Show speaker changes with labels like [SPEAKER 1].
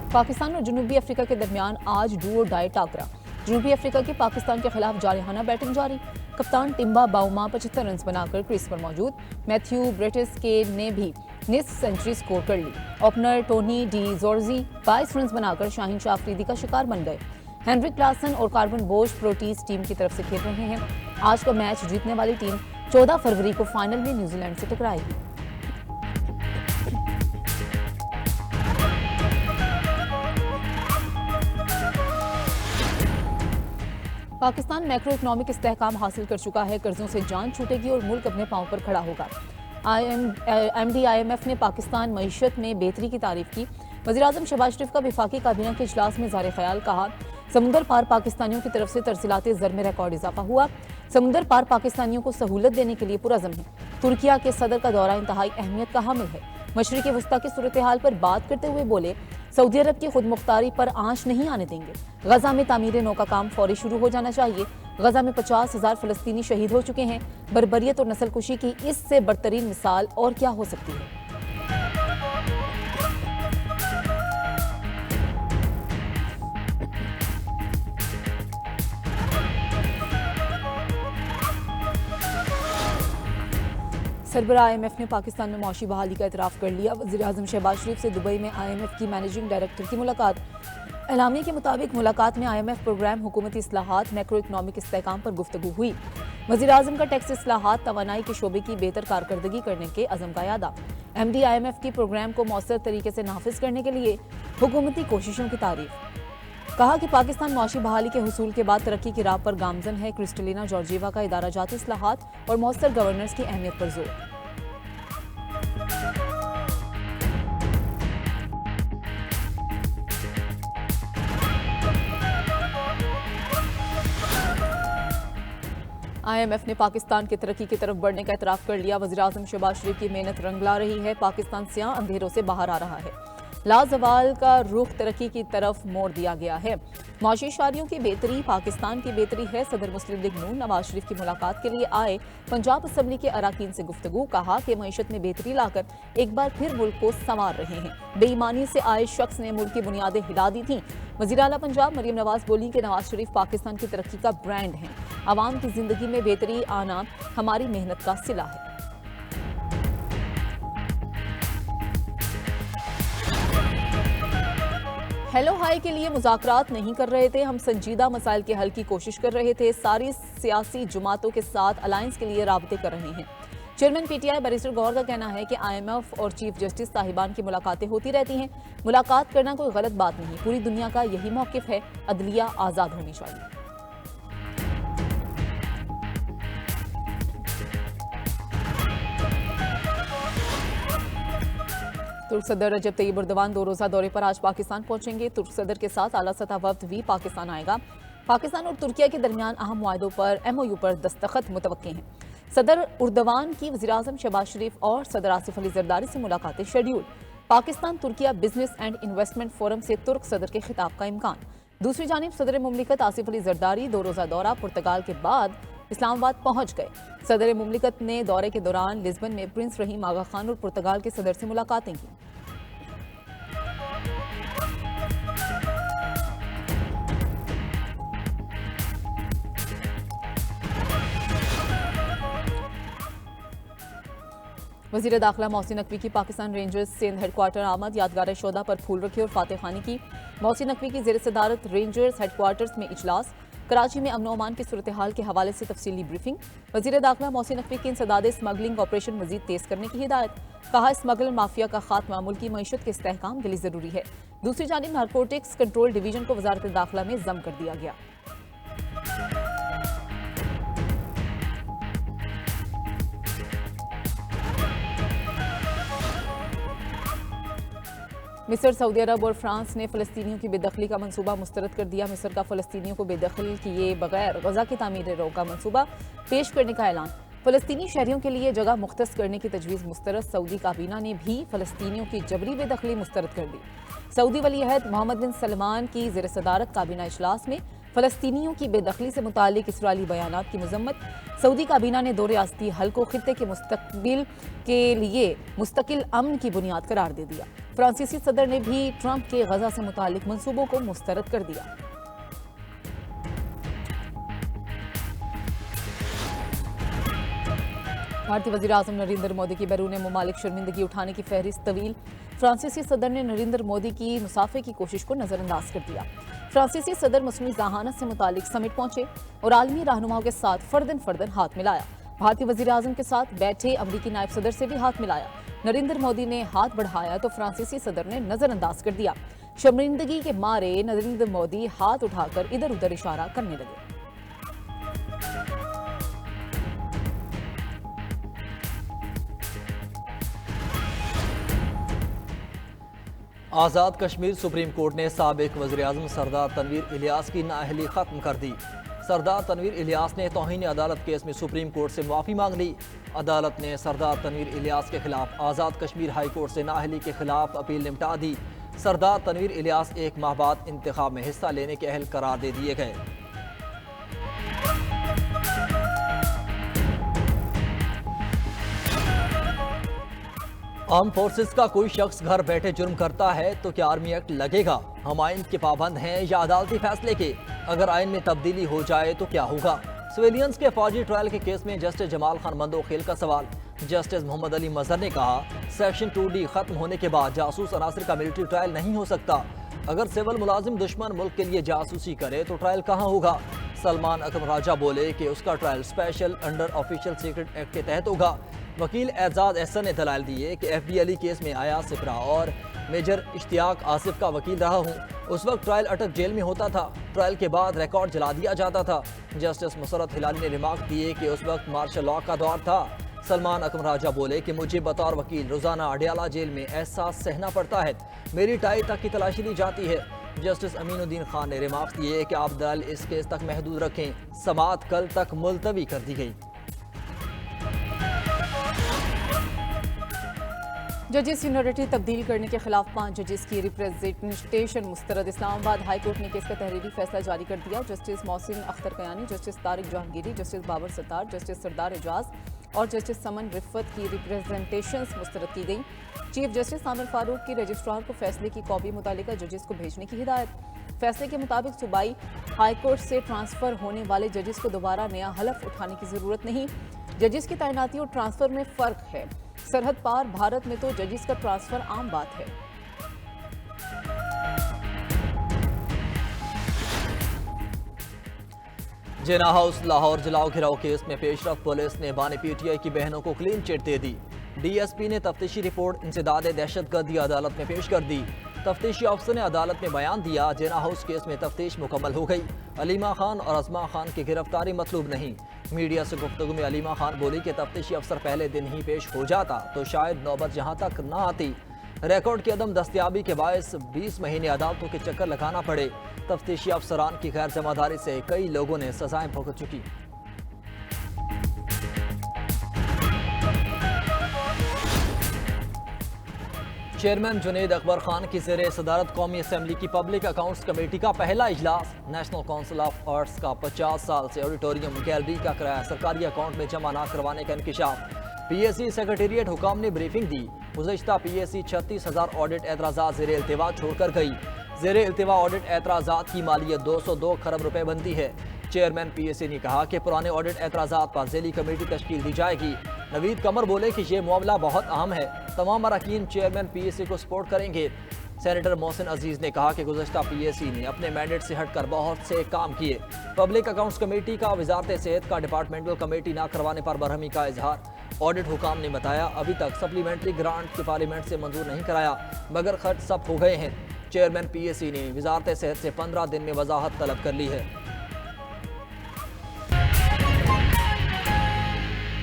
[SPEAKER 1] पाकिस्तान और जनूबी अफ्रीका के दरमियान आज डू और डाई टाकरा। जनूबी अफ्रीका की पाकिस्तान के खिलाफ जारहाना बैटिंग जारी। कप्तान टिम्बा बाउमा 75 रन बनाकर क्रीज पर मौजूद। मैथ्यू ब्रिटिस ने भी निस्फ सेंचुरी स्कोर कर ली। Opener Tony De Zorzi 22 run बनाकर शाहीन शाह अफरीदी का शिकार बन गए। हेनरिक क्लासन और कार्बन बोश प्रोटीज टीम की तरफ से खेल रहे हैं। आज का मैच जीतने वाली टीम 14 फरवरी को फाइनल में न्यूजीलैंड से टकराएगी। पाकिस्तान मैक्रो इकनॉमिक इस्तेहकाम हासिल कर चुका है। कर्जों से जान छूटेगी और मुल्क अपने पांव पर खड़ा होगा। IMF ने पाकिस्तान मईशत में बेहतरी की तारीफ की। वज़ीर-ए-आज़म शहबाज शरीफ का वफाकी काबीना के इजलास में ज़ारे ख्याल कहा। समुंदर पार पाकिस्तानियों की तरफ से तरसीलात ज़र में रिकॉर्ड इजाफा हुआ। समुंदर पार पाकिस्तानियों को सहूलत देने के लिए पुरज़म है। तुर्किया के सदर का दौरा इंतहाई अहमियत का हामिल है। मशरिक़ी वस्ता की सूरत हाल पर बात करते हुए बोले, सऊदी अरब की खुद मुख्तारी पर आंच नहीं आने देंगे। गजा में तामीर नौ का काम फौरी शुरू हो जाना चाहिए। गजा में 50,000 फलस्तीनी शहीद हो चुके हैं। बर्बरियत और नस्लकुशी की इससे बदतरीन मिसाल और क्या हो सकती है। सरबराह IMF ने पाकिस्तान में मौशी बहाली का इतराफ़ कर लिया। वज़ीर-ए-आज़म शहबाज शरीफ से दुबई में IMF की मैनेजिंग डायरेक्टर की मुलाकात। एलामिया के मुताबिक मुलाकात में IMF प्रोग्राम, हुकूमती इस्लाहात, मैक्रो इकनॉमिक इस्तेहकाम पर गुफ्तगू हुई। वज़ीर-ए-आज़म का टैक्स इस्लाहात, तवानाई के शोबे की बेहतर कारकर्दगी करने के अज़म का यादा। MD IMF की प्रोग्राम को मौसर तरीके से नाफिज करने के लिए हुकूमती कोशिशों की तारीफ। कहा कि पाकिस्तान मौशी बहाली के हुसूल के बाद तरक्की की राह पर गामजन है। क्रिस्टलिना जॉर्जिएवा का इदारा जाती इस्लाहात और मौसर गवर्नेंस की अहमियत पर जोर। IMF ने पाकिस्तान की तरक्की की तरफ बढ़ने का इतराफ़ कर लिया। वज़ीर-ए-आज़म शहबाज शरीफ की मेहनत रंग ला रही है। पाकिस्तान स्याह अंधेरों से बाहर आ रहा है। लाजवाल का रुख तरक्की की तरफ मोड़ दिया गया है। मौशी शारियों की बेहतरी पाकिस्तान की बेहतरी है। सदर मुस्लिम लीग नून नवाज शरीफ की मुलाकात के लिए आए पंजाब असम्बली के अराकीन से गुफ्तगू। कहा कि मईशत में बेहतरी लाकर एक बार फिर मुल्क को संवार रहे हैं। बेईमानी से आए शख्स ने मुल्क की बुनियादें हिला दी थीं। वज़ीर आला पंजाब मरियम नवाज बोली कि नवाज शरीफ पाकिस्तान की तरक्की का ब्रांड हैं। आवाम की जिंदगी में बेहतरी आना हमारी मेहनत का सिला है। हेलो हाय के लिए मुज़ाकरात नहीं कर रहे थे, हम संजीदा मसाइल के हल की कोशिश कर रहे थे। सारी सियासी जमातों के साथ अलायंस के लिए राबते कर रहे हैं। चेयरमैन PTI बैरिस्टर गौर का कहना है कि IMF और चीफ जस्टिस साहिबान की मुलाकातें होती रहती हैं। मुलाकात करना कोई गलत बात नहीं, पूरी दुनिया का यही मौक़िफ़ है। अदलिया आज़ाद होनी चाहिए। तुर्क सदर रजब तैयब एर्दोगान 2 रोज़ा दौरे पर आज पाकिस्तान पहुंचेंगे। तुर्क सदर के साथ आला सतह वफ्द भी पाकिस्तान आएगा। पाकिस्तान और तुर्किया के दरमियान अहम मुआहदों पर MOU पर दस्तखत मुतवक्के हैं। सदर एर्दोगान की वज़ीर-ए-आज़म शहबाज शरीफ और सदर आसिफ अली जरदारी से मुलाकातें schedule. Pakistan Türkiye business and investment forum से तुर्क सदर के खिताब का इम्कान। दूसरी जानिब सदर मुमलिकत आसिफ अली जरदारी 2 रोज़ा दौरा पुर्तगाल के बाद इस्लामाबाद पहुंच गए। सदर मुमलिकत ने दौरे के दौरान लिस्बन में प्रिंस रहीम आगा खान और पुर्तगाल के सदर से मुलाकातें की। वज़ीर दाखिला मोहसिन नकवी की पाकिस्तान रेंजर्स सिंध हेडक्वार्टर आमद। यादगार शोदा पर फूल रखे और फातह खानी की। मोहसिन नकवी की ज़ेर सदारत रेंजर्स हेडक्वार्टर्स में इजलास। कराची में अमन ओमान की सूरत हाल के हवाले से तफसीली ब्रीफिंग। वज़ीर दाखिला मोहसिन नकवी की इंसदाद स्मगलिंग ऑपरेशन मजीद तेज़ करने की हिदायत। कहा स्मगलर माफिया का खात्मा मुल्की मईशत के इस्तेहकाम के लिए ज़रूरी है। दूसरी जानिब नारकोटिक्स कंट्रोल डिवीजन को वज़ारत दाखिला में जम कर दिया गया। मिस्र, सऊदी अरब और फ्रांस ने फ़लस्तीनियों की बेदखली का मंसूबा मुस्तरद कर दिया। मिस्र का फ़लस्तीनियों को बेदखल किए बगैर गजा की तामीर रो का मंसूबा पेश करने का ऐलान। फ़लस्तीनी शहरियों के लिए जगह मुख्तस करने की तजवीज़ मुस्तरद। सऊदी काबीना ने भी फ़लस्तीनियों की जबरी बेदखली मुस्तरद कर दी। सऊदी वली अहद मोहम्मद बिन सलमान की ज़ेर सदारत काबीना इजलास में फ़लस्तीनियों की बेदखली से मुताल्लिक़ इसराइली बयानात की मज़म्मत। सऊदी काबीना ने 2 रियासती हल को खित्ते के मुस्तकबिल के लिए मुस्तकिल अमन की बुनियाद करार दे दिया। फ्रांसीसी सदर ने भी ट्रंप के गजा से मुतालिक मंसूबों को मुस्तरद कर दिया। भारतीय वज़ीर आज़म नरेंद्र मोदी की बैरून मुमालिक शर्मिंदगी उठाने की फहरिस्त तवील। फ्रांसीसी सदर ने नरेंद्र मोदी की मुसाफे की कोशिश को नजरअंदाज कर दिया। फ्रांसीसी सदर मसनूई जहानत से मुतालिक समिट पहुंचे और आलमी रहनुमाओं के साथ फर्दन फर्दन हाथ मिलाया। भारतीय वज़ीर आज़म के साथ बैठे अमरीकी नायब सदर से भी हाथ मिलाया। नरेंद्र मोदी ने हाथ बढ़ाया तो फ्रांसीसी सदर ने नजरअंदाज कर दिया। शर्मिंदगी के मारे नरेंद्र मोदी हाथ उठाकर इधर उधर इशारा करने लगे।
[SPEAKER 2] आज़ाद कश्मीर सुप्रीम कोर्ट ने साबिक वज़ीर आज़म सरदार तनवीर इलियास की नाअहली खत्म कर दी। सरदार तनवीर इलियास ने तौहीन अदालत केस में सुप्रीम कोर्ट से माफ़ी मांग ली। अदालत ने सरदार तनवीर इलियास के खिलाफ आज़ाद कश्मीर हाई कोर्ट से नाअहली के खिलाफ अपील निपटा दी। सरदार तनवीर इलियास एक माह बाद इंतखाब में हिस्सा लेने के अहल करार दे दिए गए। आर्म फोर्सेस का कोई शख्स घर बैठे जुर्म करता है तो क्या आर्मी एक्ट लगेगा? हम आइन के पाबंद हैं या अदालती फैसले के? अगर आइन में तब्दीली हो जाए तो क्या होगा? सिविलियंस के फौजी ट्रायल के केस में जस्टिस जमाल खान मंदोखेल का सवाल। जस्टिस मोहम्मद अली मजहर ने कहा, सेक्शन 2D खत्म होने के बाद जासूस अनासर का मिलिट्री ट्रायल नहीं हो सकता। अगर सिविल मुलाजिम दुश्मन मुल्क के लिए जासूसी करे तो ट्रायल कहाँ होगा? सलमान अकरम राजा बोले कि उसका trial special under official secret act के तहत होगा। वकील एजाज एहसन ने दलाल दिए कि FB अली केस में आया सिपरा और मेजर इश्तियाक आसिफ का वकील रहा हूँ। उस वक्त ट्रायल अटक जेल में होता था। ट्रायल के बाद रिकॉर्ड जला दिया जाता था। जस्टिस मुसरत हिलाली ने रिमार्क दिए कि उस वक्त मार्शल लॉ का दौर था। सलमान अकरम राजा बोले कि मुझे बतौर वकील रोजाना अडियाला जेल में एहसास सहना पड़ता है। मेरी टाई तक की तलाशी ली जाती है। जस्टिस अमीनुद्दीन खान ने रिमार्क दिए कि आप दलाल इस केस तक महदूद रखें। समाअत कल तक मुलतवी कर दी गई।
[SPEAKER 1] जजेस सीनियरिटी तब्दील करने के खिलाफ 5 जजेस की रिप्रेजेंटेशन मुस्तरद। इस्लामाबाद हाई कोर्ट ने केस का तहरीरी फैसला जारी कर दिया। Justice Mohsin Akhtar Kayani, justice Tariq Jahangiri, justice Babar Sattar, justice Sardar Ejaz और जस्टिस समन रिफत की रिप्रेजेंटेशन मुस्तरद की गई। चीफ जस्टिस आमिर फारूक की रजिस्ट्रार को फैसले की कॉपी मुतालिका जजेस को भेजने की हिदायत। फैसले के मुताबिक सूबाई हाई कोर्ट से ट्रांसफर होने वाले जजेस को दोबारा नया हलफ उठाने की जरूरत नहीं। जजेस की तैनाती और ट्रांसफर में फर्क है। सरहद पार भारत में तो जजेस का ट्रांसफर आम बात है।
[SPEAKER 2] जिना हाउस लाहौर जलाओ घिराव केस में पेशरफ पुलिस ने बानी PTI की बहनों को क्लीन चिट दे दी। DSP ने तफ्तीशी रिपोर्ट इंसदाद दहशतगर्दी अदालत में पेश कर दी। तफ्तीशी अफसर ने अदालत में बयान दिया, जिना हाउस केस में तफ्तीश मुकम्मल हो गई। अलीमा खान और अजमा खान की गिरफ्तारी मतलूब नहीं। मीडिया से गुफ्तगू में अलीमा खान बोली कि तफ्तीशी अफसर पहले दिन ही पेश हो जाता तो शायद नौबत यहाँ तक न आती। रिकॉर्ड की अदम दस्तियाबी के बायस 20 महीने अदालतों के चक्कर लगाना पड़े। तफ्तीशी अफसरान की गैर जमादारी से कई लोगों ने सजाएं भुगत चुकी। चेयरमैन जुनेद अकबर खान की ज़ेरे सदारत कौमी असम्बली की पब्लिक अकाउंट्स कमेटी का पहला इजलास। नेशनल काउंसिल ऑफ आर्ट्स का 50 साल से ऑडिटोरियम गैलरी का किराया सरकारी अकाउंट में जमा न करवाने का इंकिशाफ। PSC सेक्रेटेरिएट हुकाम ने ब्रीफिंग दी। गुज़श्ता PSC 36,000 ऑडिट एतराज़ात ज़ेरे इल्तिवा छोड़कर गई। ज़ेरे इल्तिवा ऑडिट एतराज़ात की मालियत 202 खरब रुपए बनती है। चेयरमैन PSC ने कहा कि पुराने ऑडिट एतराज़ात पर ज़ेली कमेटी तश्कील दी जाएगी। नवीद कमर बोले कि ये मामला बहुत अहम है। तमाम अरकान चेयरमैन PSC को सपोर्ट करेंगे। सेनेटर मोहसिन अजीज ने कहा कि गुज़श्ता PSC ने अपने मैंडेट से हटकर बहुत से काम किए। पब्लिक अकाउंट्स कमेटी का वजारत सेहत का डिपार्टमेंटल कमेटी ना करवाने पर बरहमी का इजहार। ऑडिट हुकाम ने बताया, अभी तक सप्लीमेंट्री ग्रांट की पार्लियामेंट से मंजूर नहीं कराया मगर खर्च सब हो गए हैं। चेयरमैन PSC ने वजारत सेहत से 15 दिन में वजाहत तलब कर ली है।